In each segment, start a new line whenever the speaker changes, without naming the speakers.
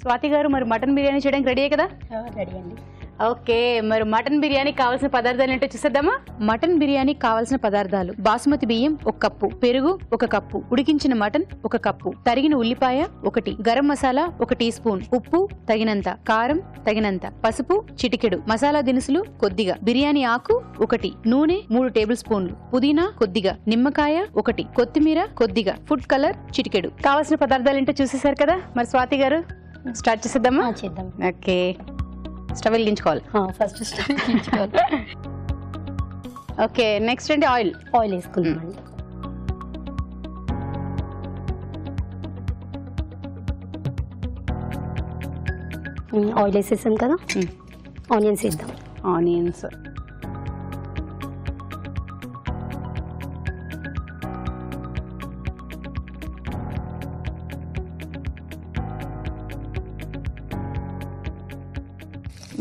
స్వాతి గారు మరి మటన్ బిర్యానీ చేయడానికి రెడీ కదా?
రెడీ అండి.
ఓకే, మరి మటన్ బిర్యానీకి కావాల్సిన పదార్థాలు ఏంటో చూసేద్దామా? మటన్ బిర్యానీకి కావాల్సిన పదార్థాలు: బాసుమతి బియ్యం 1 కప్పు, పెరుగు 1 కప్పు, ఉడికించిన మటన్ 1 కప్పు, తరిగిన ఉల్లిపాయ 1, గరం మసాలా 1 టీ స్పూన్, ఉప్పు తగినంత, కారం తగినంత, పసుపు చిటికెడు, మసాలా దినుసులు కొద్దిగా, బిర్యానీ ఆకు 1, నూనె 3 టేబుల్ స్పూన్లు, పుదీనా కొద్దిగా, నిమ్మకాయ 1, కొత్తిమీర కొద్దిగా, ఫుడ్ కలర్ చిటికెడు. కావాల్సిన పదార్థాలు ఏంటో చూసేశారు కదా? మరి స్వాతి గారు స్టార్ట్ చేసేద్దామా?
చేద్దాం.
ఓకే, స్టవ్ వెలిగించుకోవాలి.
ఫస్ట్ స్టవ్ వెలిగించుకోవాలి.
ఓకే, నెక్స్ట్ అండి ఆయిల్
వేసుకుందామండి. ఆయిల్ వేసేసాం కదా, ఆనియన్స్ వేద్దాం.
ఆనియన్స్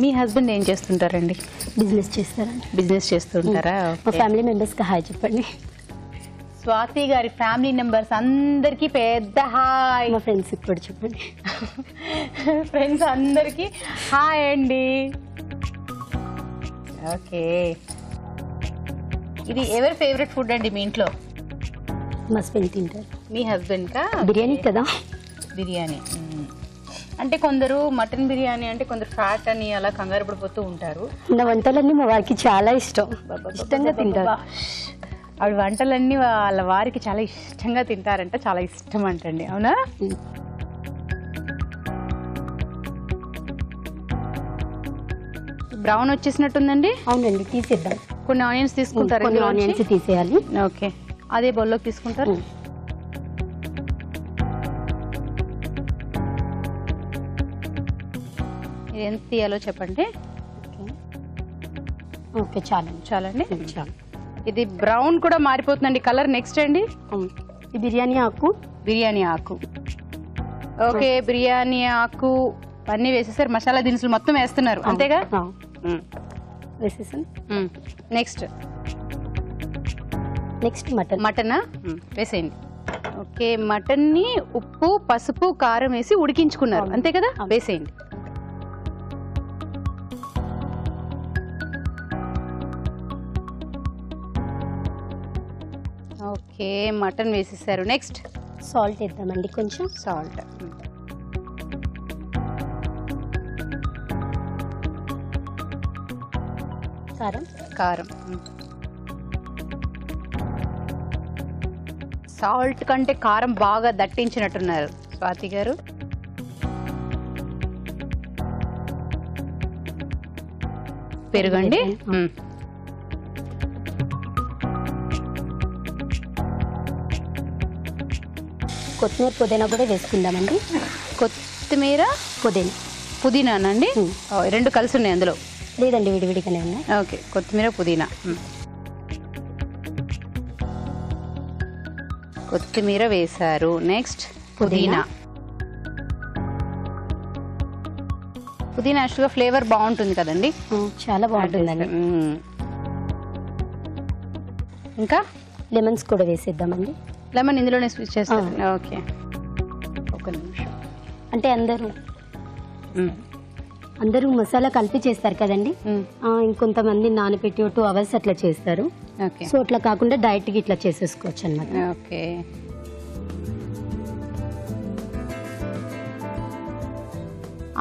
మీ హస్బెండ్ ఏం చేస్తుంటారండి?
బిజినెస్ చేస్తారండి.
బిజినెస్ చేస్తుంటారా?
మా ఫ్యామిలీ మెంబర్స్కి హాయ్ చెప్పండి.
స్వాతి గారి ఫ్యామిలీ మెంబర్స్ అందరికి పెద్ద హాయ్.
మా ఫ్రెండ్స్ ఇప్పుడు చెప్పండి.
ఫ్రెండ్స్ అందరికి హాయ్ అండి. ఓకే, ఇది ఎవరి ఫేవరెట్ ఫుడ్ అండి మీ ఇంట్లో?
మా హస్బెండ్ తింటారు.
మీ హస్బెండ్ కా?
బిర్యానీ కదా.
బిర్యానీ అంటే కొందరు మటన్ బిర్యానీ అంటే కొందరు ఫ్యాట్ అని అలా కంగారు పడిపోతూ ఉంటారు.
నా వంటలన్నీ మా వారికి చాలా ఇష్టంగా తింటారు.
ఆవిడ వంటలన్నీ వాళ్ళ వారికి చాలా ఇష్టంగా తింటారంట, చాలా ఇష్టం అంటండి. అవునా? బ్రౌన్ వచ్చేసినట్టుందండి.
అవునండి, తీసేద్దాం.
కొన్ని ఆనియన్స్ తీసుకుంటారు.
కొన్ని ఆనియన్స్ తీసేయాలి.
ఓకే, అదే బౌల్లోకి తీసుకుంటారు. ఎంత తీయాలో చెప్పండి.
ఓకే, చాలండి.
చాలండి.
చాలు.
ఇది బ్రౌన్ కూడా మారిపోతుందండి కలర్. నెక్స్ట్ అండి
ఈ బిర్యానీ ఆకు.
బిర్యానీ ఆకు ఓకే, బిర్యానీ ఆకు అన్నీ వేసేసారు. మసాలా దినుసులు మొత్తం వేస్తున్నారు అంతేగా?
వేసేసాను.
నెక్స్ట్
మటన్
వేసేయండి. ఓకే, మటన్ని ఉప్పు పసుపు కారం వేసి ఉడికించుకున్నారు అంతే కదా? వేసేయండి. ఓకే, మటన్ వేసేసారు. నెక్స్ట్
సాల్ట్ వేద్దామండి. కొంచెం
సాల్ట్, కారం. సాల్ట్ కంటే కారం బాగా దట్టించినట్టున్నారు స్వాతి గారు. పెరుగండి.
కొత్తిమీర పుదీనా కూడా వేసుకుందామండి.
కొత్తిమీర పుదీనానండి? 2 కలిసి ఉన్నాయి అందులో?
లేదండి, విడివిడిగానే ఉన్నాయి.
ఓకే, కొత్తిమీర పుదీనా. కొత్తిమీర వేశారు. నెక్స్ట్ పుదీనా. పుదీనా యాక్చువల్గా ఫ్లేవర్ బాగుంటుంది కదండి?
చాలా బాగుంటుందండి.
ఇంకా
లెమన్స్ కూడా వేసేద్దామండి.
లెమన్ ఇందులోనే స్విచ్ చేస్తాను. ఓకే, ఒక నిమిషం.
అంటే అందరూ మసాలా కలిపి చేస్తారు కదండి. ఇంకొంతమంది నానబెట్టి 2 hours అట్లా చేస్తారు. సో అట్లా కాకుండా డైరెక్ట్గా ఇట్లా చేసేసుకోవచ్చు అన్నమాట.
ఓకే,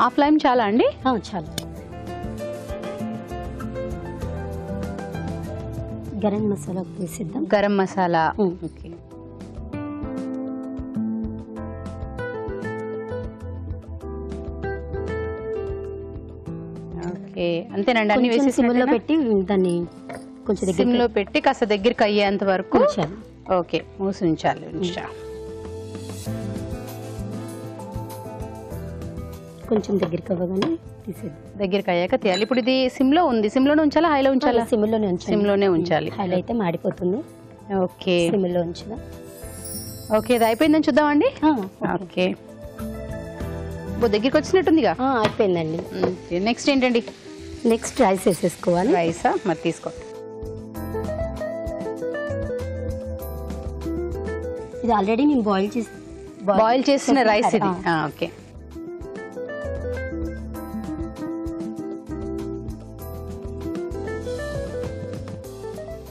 ఆ ఫ్లేమ్ చాలా అండి?
చాలా. గరం మసాలా వేసేద్దాం.
గరం మసాలా. ఓకే, అంతేనండి. అన్ని వేసి
సిమ్లో పెట్టి దాన్ని కొంచెం
సిమ్లో పెట్టి కాస్త దగ్గరికి అయ్యేంత వరకు ఓకే మూసి ఉంచాలి.
కొంచెం దగ్గరికి అవ్వగానే తీసేది.
దగ్గరికి అయ్యాక తీయాలి. ఇప్పుడు ఇది సిమ్లో ఉంది. సిమ్లోనే ఉంచాలా హైలో ఉంచాలా? సిమ్లోనే ఉంచాలి.
హైలో అయితే మాడిపోతుంది.
ఓకే,
సిమ్లో ఉంచుదా.
ఓకే, ఇది అయిపోయిందని చూద్దామండి. ఓకే, దగ్గరికి వచ్చినట్టుందిగా.
అయిపోయిందండి.
నెక్స్ట్ ఏంటండి?
నెక్స్ట్ రైస్ వేసేసుకోవాలి.
రైసా? మరి తీసుకో.
ఇది ఆల్రెడీ నేను బాయిల్ చేసిన రైస్ ఇది.
ఓకే,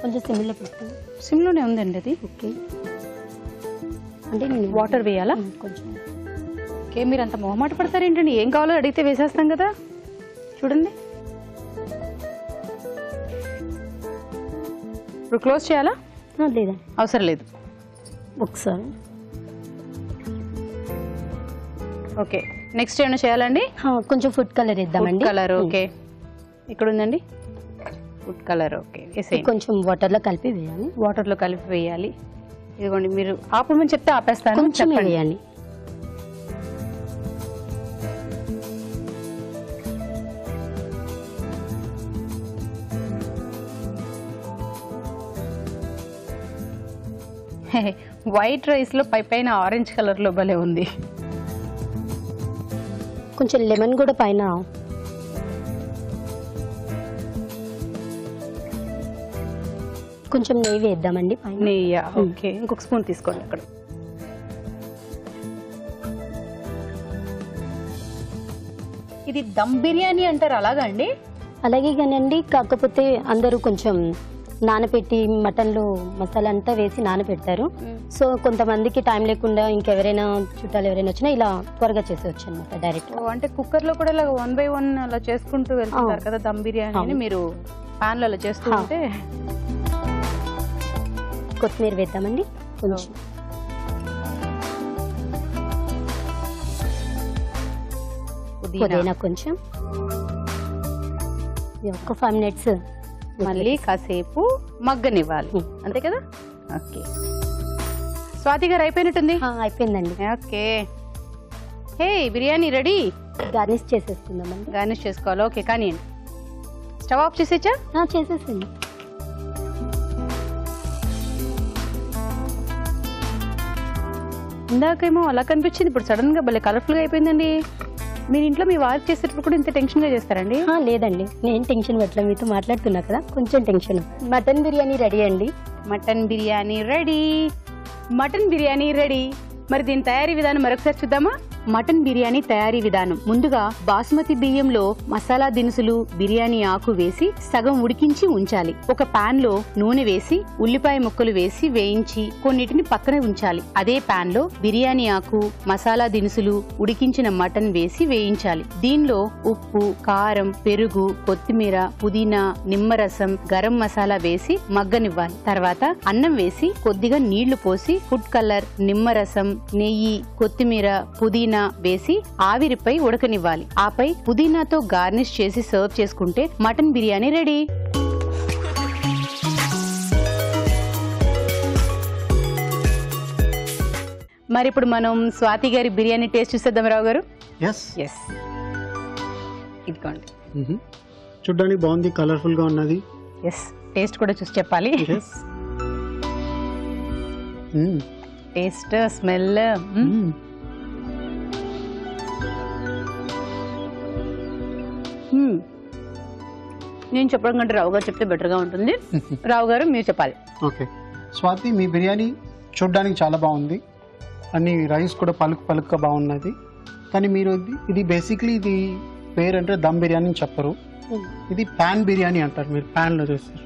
కొంచెం సిమ్లో పెట్టండి.
సిమ్లోనే ఉందండి అది.
ఓకే, అంటే నేను
వాటర్ వేయాలా?
కొంచెం.
ఓకే, మీరు అంత మొహమాట పడతారు ఏంటండి? ఏం కావాలో అడిగితే వేసేస్తాం కదా. చూడండి, ఇప్పుడు క్లోజ్ చేయాలా?
లేదా,
అవసరం లేదు.
ఒకసారి.
ఓకే, నెక్స్ట్ ఏమైనా చేయాలండి?
కొంచెం ఫుడ్ కలర్ వేద్దామండి.
కలర్ ఓకే, ఇక్కడ ఉందండి ఫుడ్ కలర్. ఓకే,
కొంచెం వాటర్లో కలిపి వేయాలి.
వాటర్లో కలిపి వేయాలి. ఇదిగోండి, మీరు ఆపమని చెప్తే ఆపేస్తాను.
కొంచెం వేయాలి.
వైట్ రైస్ లో పైన ఆరెంజ్ కలర్ లో భలే ఉంది.
కొంచెం లెమన్ కూడా పైన. కొంచెం నెయ్యి వేద్దామండి పైన.
నెయ్యి ఓకే, ఇంకొక స్పూన్ తీసుకోండి అక్కడ. ఇది దమ్ బిర్యానీ అంటారు అలాగా అండి?
అలాగే కానండి, కాకపోతే అందరూ కొంచెం నానపెట్టి మటన్లో మసాలా అంతా వేసి నానపెడతారు. సో కొంతమందికి టైం లేకుండా ఇంకెవరైనా చుట్టాలు ఎవరైనా వచ్చినా ఇలా త్వరగా చేసేవచ్చు అనమాట డైరెక్ట్.
అంటే కుక్కర్ లో కూడా ఇలా 1 by 1 అలా చేసుకుంటూ వెళ్తుంటారు కదా దమ్ బిర్యానీ. మీరు పాన్ లో అలా చేస్తూ ఉంటే.
కొత్తిమీర వేద్దామండి కొంచెం. పుదీనా కొంచెం. ఒక 5 minutes
మళ్ళీ కాసేపు మగ్గనివ్వాలి, అంతే కదా? ఓకే, స్వాతి గారు అయిపోయినట్టుంది.
అయిపోయిందండి.
ఓకే, హే బిర్యానీ రెడీ.
గార్నిష్ చేసేసుకుందామండి.
గార్నిష్ చేసుకోవాలి. ఓకే, కానీ స్టవ్ ఆఫ్ చేసేచ్చా?
చేసేసింది.
ఇందాకేమో అలా కనిపించింది, ఇప్పుడు సడన్ గా భలే కలర్ఫుల్ గా అయిపోయిందండి. మీరు ఇంట్లో మీ వారు చేసేటప్పుడు కూడా ఇంత టెన్షన్ గా చేస్తారండి?
లేదండి, నేను టెన్షన్ పెట్టలే, మీతో మాట్లాడుతున్నా కదా కొంచెం టెన్షన్. మటన్ బిర్యానీ రెడీ అండి.
Mutton biryani ready. Mutton biryani ready. మరి దీని తయారీ విధానం మరొకసారి చూద్దామా? మటన్ బిర్యానీ తయారీ విధానం. ముందుగా బాస్మతి బియ్యంలో మసాలా దినుసులు, బిర్యానీ ఆకు వేసి సగం ఉడికించి ఉంచాలి. ఒక పాన్ లో నూనె వేసి ఉల్లిపాయ ముక్కలు వేసి వేయించి కొన్నిటిని పక్కన ఉంచాలి. అదే పాన్ లో బిర్యానీ ఆకు, మసాలా దినుసులు, ఉడికించిన మటన్ వేసి వేయించాలి. దీనిలో ఉప్పు, కారం, పెరుగు, కొత్తిమీర, పుదీనా, నిమ్మరసం, గరం మసాలా వేసి మగ్గనివ్వాలి. తర్వాత అన్నం వేసి కొద్దిగా నీళ్లు పోసి ఫుడ్ కలర్, నిమ్మరసం, నెయ్యి, కొత్తిమీర, పుదీనా వేసి ఆవిరిపై ఉడకనివ్వాలి. ఆపై పుదీనాతో గార్నిష్ చేసి సర్వ్ చేసుకుంటే మటన్ బిర్యానీ రెడీ. మరి ఇప్పుడు మనం స్వాతి గారి బిర్యానీ టేస్ట్ చూసేద్దాం రావు గారు. ఇదిగోండి,
చూడ్డానికి బాగుంది, కలర్ఫుల్ గా ఉన్నది.
టేస్ట్ కూడా చూసి చెప్పాలి. Taste, smell. నేను చెప్పడం కంటే రావు గారు చెప్తే బెటర్ గా ఉంటుంది. రావు గారు మీరు చెప్పాలి.
ఓకే స్వాతి, మీ బిర్యానీ చూడ్డానికి చాలా బాగుంది, అన్ని రైస్ కూడా పలుకు పలుకుగా బాగున్నది. కానీ మీరు ఇది బేసిక్లీ ఇది పేరు అంటే దమ్ బిర్యానీ అని చెప్పరు, ఇది పాన్ బిర్యానీ అంటారు. మీరు పాన్ లో చేస్తారు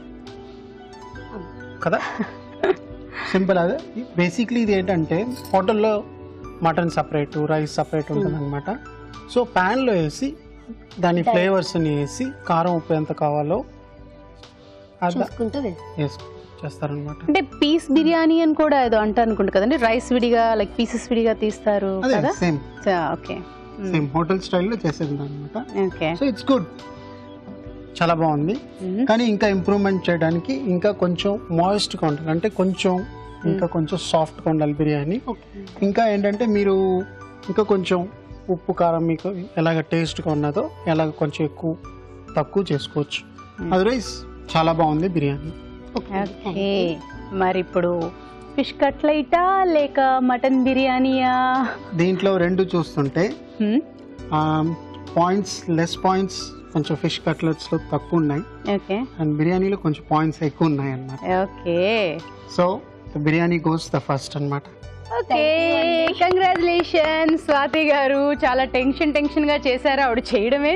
కదా, సింపుల్ అదే. బేసిక్లీ ఇది ఏంటంటే హోటల్లో మటన్ సపరేట్, రైస్ సపరేట్ ఉంటుంది అనమాట. సో ప్యాన్లో వేసి దాని ఫ్లేవర్స్ని వేసి కారం, ఉప్పు ఎంత కావాలో చేస్తారనమాట.
అంటే పీస్ బిర్యానీ అని కూడా ఏదో అంటారు అనుకుంటా కదండి, రైస్ విడిగా లైక్ పీసెస్ విడిగా తీస్తారు కదా.
సేమ్
ఓకే,
సేమ్ హోటల్ స్టైల్లో చేసేది అనమాట. సో ఇట్స్ గుడ్, చాలా బాగుంది. కానీ ఇంకా ఇంప్రూవ్మెంట్ చేయడానికి ఇంకా కొంచెం మాయిస్ట్గా ఉండాలి, అంటే కొంచెం ఇంకా కొంచెం సాఫ్ట్గా ఉండాలి బిర్యానీ. ఇంకా ఏంటంటే మీరు ఇంకా కొంచెం ఉప్పు, కారం మీకు ఎలాగ టేస్ట్గా ఉన్నదో ఎలాగ కొంచెం ఎక్కువ తక్కువ చేసుకోవచ్చు. అదర్వైజ్ చాలా బాగుంది బిర్యానీ.
మరి ఇప్పుడు ఫిష్ కట్లైటా లేక మటన్ బిర్యానీయా?
దీంట్లో రెండు చూస్తుంటే పాయింట్స్, లెస్ పాయింట్స్ కొంచెం ఫిష్ కట్లెట్స్ లో తక్కువ ఉన్నాయి, అండ్ బిర్యానీలో కొంచెం పాయింట్స్ ఎక్కువ ఉన్నాయి అన్నమాట.
Okay,
so biryani goes the first అన్నమాట.
ఓకే, కంగ్రాచులేషన్స్ స్వాతి గారు. చాలా టెన్షన్ గా చేశారు ఆవిడ చేయడమే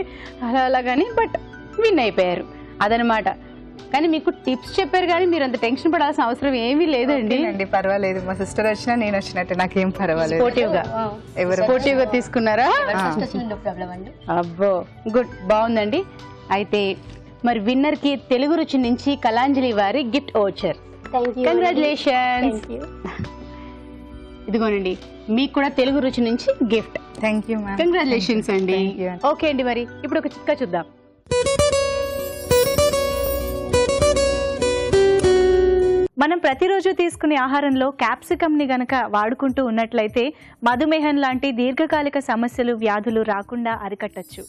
అలాగాని, బట్ విన్ అయిపోయారు అదనమాట. కానీ మీకు టిప్స్ చెప్పారు కానీ మీరు అంత టెన్షన్ పడాల్సిన అవసరం ఏమీ లేదండి.
అండి పర్వాలేదు, మా సిస్టర్ వచ్చినా నేను వచ్చినట్టు నాకేం పర్వాలేదు.
స్పోర్టివ్ గా తీసుకున్నారా?
ప్రాబ్లం అండి.
అబ్బో గుడ్, బాగుందండి. అయితే మరి విన్నర్ కి తెలుగు రుచి నుంచి కళాంజలి వారి గిఫ్ట్ ఓచర్. కంగ్రాచులేషన్స్. ఇదిగోనండి మీకు కూడా తెలుగు రుచి నుంచి gift.
Thank you ma'am.
Congratulations అండి.
Thank you.
ఓకే అండి, మరి ఇప్పుడు ఒక చిట్కా చూద్దాం. మనం ప్రతిరోజు తీసుకునే ఆహారంలో క్యాప్సికమ్ ని గనక వాడుకుంటూ ఉన్నట్లయితే మధుమేహం లాంటి దీర్ఘకాలిక సమస్యలు, వ్యాధులు రాకుండా అరికట్టచ్చు.